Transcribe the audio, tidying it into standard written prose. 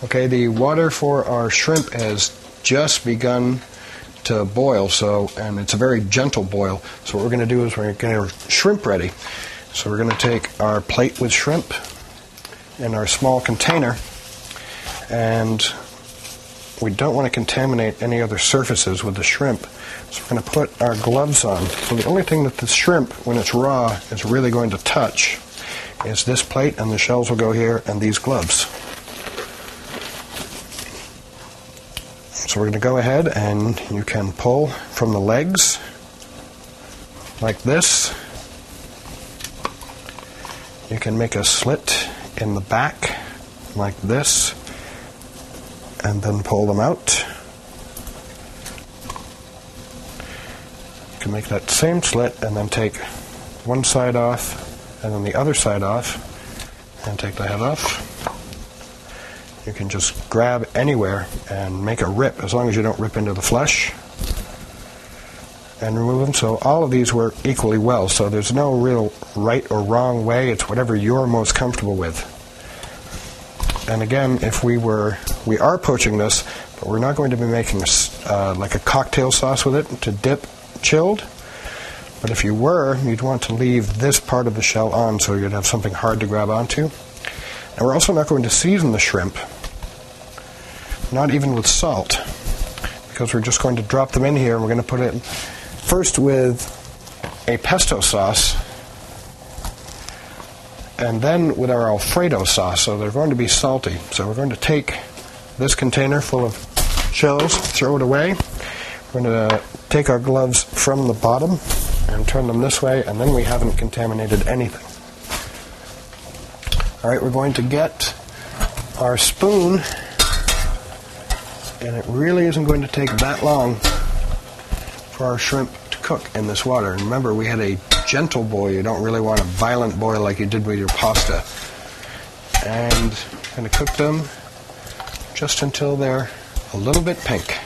Okay, the water for our shrimp has just begun to boil, and it's a very gentle boil. So what we're going to do is we're going to get our shrimp ready. So we're going to take our plate with shrimp in our small container, and we don't want to contaminate any other surfaces with the shrimp. So we're going to put our gloves on. So the only thing that the shrimp, when it's raw, is really going to touch is this plate, and the shells will go here, and these gloves. So we're going to go ahead and you can pull from the legs like this. You can make a slit in the back like this and then pull them out. You can make that same slit and then take one side off and then the other side off and take the head off. You can just grab anywhere and make a rip, as long as you don't rip into the flesh, and remove them. So all of these work equally well, so there's no real right or wrong way. It's whatever you're most comfortable with. And again, if we are poaching this, but we're not going to be making like a cocktail sauce with it to dip chilled. But if you were, you'd want to leave this part of the shell on so you'd have something hard to grab onto. And we're also not going to season the shrimp, not even with salt, because we're just going to drop them in here, and we're going to put it first with a pesto sauce, and then with our Alfredo sauce, so they're going to be salty. So we're going to take this container full of shells, throw it away. We're going to take our gloves from the bottom and turn them this way, and then we haven't contaminated anything. All right, we're going to get our spoon, and it really isn't going to take that long for our shrimp to cook in this water. And remember, we had a gentle boil. You don't really want a violent boil like you did with your pasta. And I'm going to cook them just until they're a little bit pink.